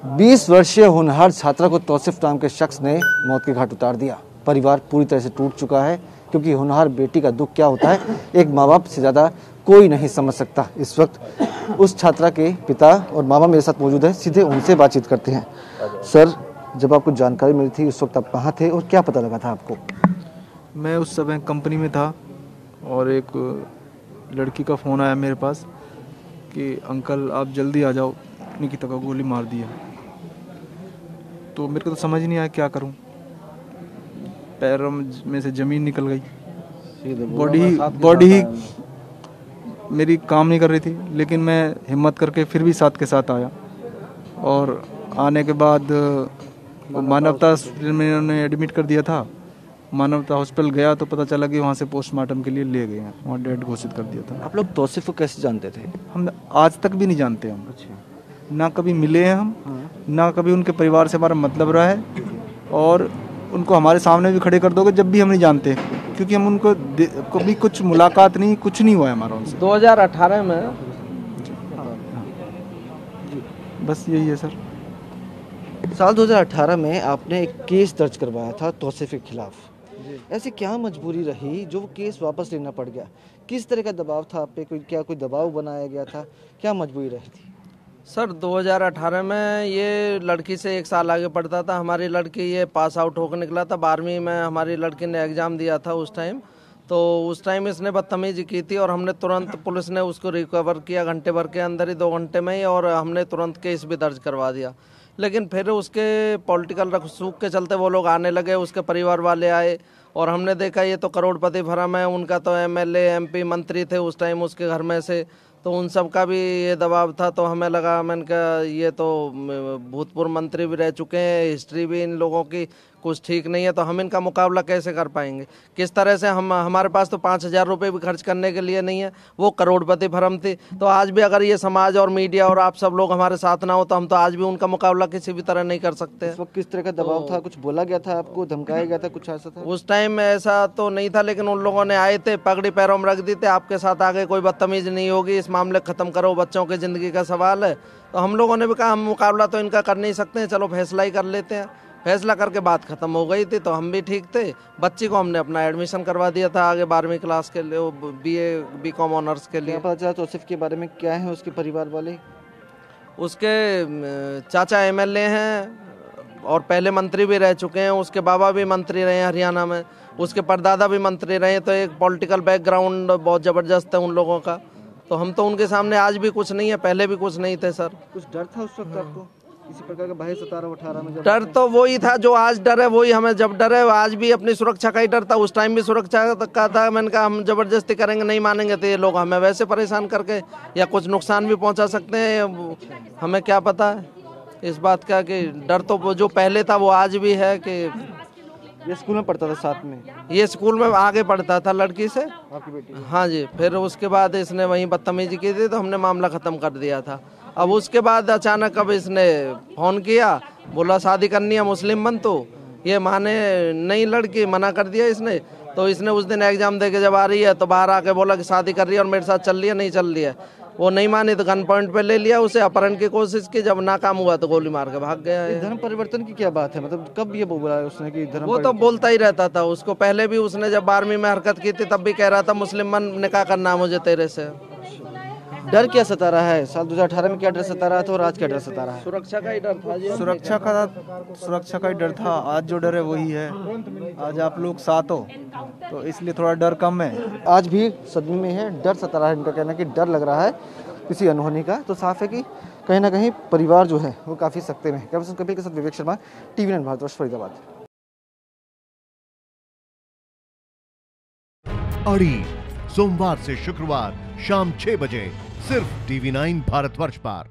20 वर्षीय होनहार छात्रा को तौसीफ नाम के शख्स ने मौत के घाट उतार दिया। परिवार पूरी तरह से टूट चुका है, क्योंकि होनहार बेटी का दुख क्या होता है एक माँ बाप से ज़्यादा कोई नहीं समझ सकता। इस वक्त उस छात्रा के पिता और मामा मेरे साथ मौजूद है, सीधे उनसे बातचीत करते हैं। सर, जब आपको जानकारी मिली थी उस वक्त आप कहाँ थे और क्या पता लगा था आपको? मैं उस समय कंपनी में था और एक लड़की का फ़ोन आया मेरे पास कि अंकल आप जल्दी आ जाओ, निकिता को गोली मार दिया। तो मेरे को तो समझ नहीं आया क्या करूं। पैरों में से ज़मीन निकल गई, बॉडी मेरी काम नहीं कर रही थी, लेकिन मैं हिम्मत करके फिर भी साथ के साथ आया। और आने के बाद मानवता हॉस्पिटल में उन्होंने एडमिट कर दिया था। मानवता हॉस्पिटल गया तो पता चला कि वहाँ से पोस्टमार्टम के लिए ले गए हैं, वहाँ डेड घोषित कर दिया था। आप लोग तौसीफ को कैसे जानते थे? हम आज तक भी नहीं जानते हम। ना कभी मिले हैं हम, ना कभी उनके परिवार से हमारा मतलब रहा है, और उनको हमारे सामने भी खड़े कर दोगे जब भी हम नहीं जानते, क्योंकि हम उनको कभी कुछ मुलाकात नहीं, कुछ नहीं हुआ है हमारा उनसे। 2018 में बस यही है सर। साल 2018 में आपने एक केस दर्ज करवाया था तौसीफ के खिलाफ। ऐसी क्या मजबूरी रही जो वो केस वापस लेना पड़ गया? किस तरह का दबाव था आप पे? कोई दबाव बनाया गया था? क्या मजबूरी रही थी? सर 2018 में ये लड़की से 1 साल आगे पढ़ता था। हमारी लड़की ये पास आउट होकर निकला था 12वीं में। हमारी लड़की ने एग्ज़ाम दिया था उस टाइम। तो उस टाइम इसने बदतमीजी की थी और हमने तुरंत, पुलिस ने उसको रिकवर किया घंटे भर के अंदर ही, 2 घंटे में ही, और हमने तुरंत केस भी दर्ज करवा दिया। लेकिन फिर उसके पॉलिटिकल रसूख के चलते वो लोग आने लगे, उसके परिवार वाले आए और हमने देखा ये तो करोड़पति भरम है। उनका तो एमएलए एमपी मंत्री थे उस टाइम उसके घर में से, तो उन सब का भी ये दबाव था। तो हमें लगा, मैंने कहा ये तो भूतपूर्व मंत्री भी रह चुके हैं, हिस्ट्री भी इन लोगों की कुछ ठीक नहीं है, तो हम इनका मुकाबला कैसे कर पाएंगे? किस तरह से हमारे पास तो 5,000 रुपये भी खर्च करने के लिए नहीं है, वो करोड़पति भरम थी। तो आज भी अगर ये समाज और मीडिया और आप सब लोग हमारे साथ ना हो तो हम तो आज भी उनका मुकाबला किसी भी तरह नहीं कर सकते। इस वक्त किस तरह का दबाव था? कुछ बोला गया था आपको, धमकाया गया था, कुछ ऐसा था? उस टाइम में ऐसा तो नहीं था, लेकिन उन लोगों ने आए थे, पगड़ी पैरों में रख दी थे, आपके साथ आगे कोई बदतमीज नहीं होगी, इस मामले ख़त्म करो, बच्चों की ज़िंदगी का सवाल है। तो हम लोगों ने भी कहा हम मुकाबला तो इनका कर नहीं सकते हैं, चलो फैसला ही कर लेते हैं। फैसला करके बात खत्म हो गई थी, तो हम भी ठीक थे। बच्ची को हमने अपना एडमिशन करवा दिया था आगे 12वीं क्लास के लिए, BA BCom ऑनर्स के लिए। पता चला तौसीफ के बारे में क्या है उसके परिवार वाले? उसके चाचा MLA हैं और पहले मंत्री भी रह चुके हैं, उसके बाबा भी मंत्री रहे हैं हरियाणा में, उसके परदादा भी मंत्री रहे हैं। तो एक पॉलिटिकल बैकग्राउंड बहुत ज़बरदस्त है उन लोगों का। तो हम तो उनके सामने आज भी कुछ नहीं है, पहले भी कुछ नहीं थे सर। कुछ डर था उस वक्त आपको किसी प्रकार का? 17-18 में डर तो वही था जो आज डर है, वही हमें जब डर है, आज भी अपनी सुरक्षा का ही डर था। उस टाइम भी सुरक्षा का था। मैंने कहा हम जबरदस्ती करेंगे, नहीं मानेंगे तो ये लोग हमें वैसे परेशान करके या कुछ नुकसान भी पहुंचा सकते हैं, हमें क्या पता है इस बात का। कि डर तो जो पहले था वो आज भी है। कि ये स्कूल में पढ़ता था साथ में? ये स्कूल में आगे पढ़ता था लड़की से। आपकी बेटी? हाँ जी। फिर उसके बाद इसने वहीं बदतमीजी की थी तो हमने मामला ख़त्म कर दिया था। अब उसके बाद अचानक अब इसने फ़ोन किया, बोला शादी करनी है मुस्लिम बन। तो ये माने नहीं, लड़की मना कर दिया इसने। तो इसने उस दिन एग्ज़ाम दे के जब आ रही है तो बाहर आके बोला कि शादी कर रही है और मेरे साथ चल रही है, नहीं चल रही है। वो नहीं मानी तो गन पॉइंट पे ले लिया उसे, अपहरण की कोशिश की, जब नाकाम हुआ तो गोली मार के भाग गया है। धर्म परिवर्तन की क्या बात है? मतलब कब ये बोला उसने कि धर्म? वो तो बोलता ही रहता था। उसको पहले भी उसने जब 12वीं में हरकत की थी तब भी कह रहा था मुस्लिम मन निकाह करना है मुझे तेरे से। डर क्या सता रहा है? साल 2018 में क्या डर सता रहा था और आज क्या डर सता रहा है? सुरक्षा का ही डर था जी। सुरक्षा का ही डर था। आज जो डर है वही है। आज आप लोग साथ हो तो इसलिए थोड़ा डर कम है। आज भी सदमे में है, डर सता रहा है। इनका कहना है कि डर लग रहा है किसी अनहोनी का। तो साफ है कि कहीं ना कहीं परिवार जो है वो काफ़ी सख्ते में है। कैमरा पर्सन कपिल के साथ विवेक शर्मा, TV9 भारतवर्ष, फरीदाबाद। अड़ी सोमवार से शुक्रवार शाम 6 बजे सिर्फ TV9 भारतवर्ष पर।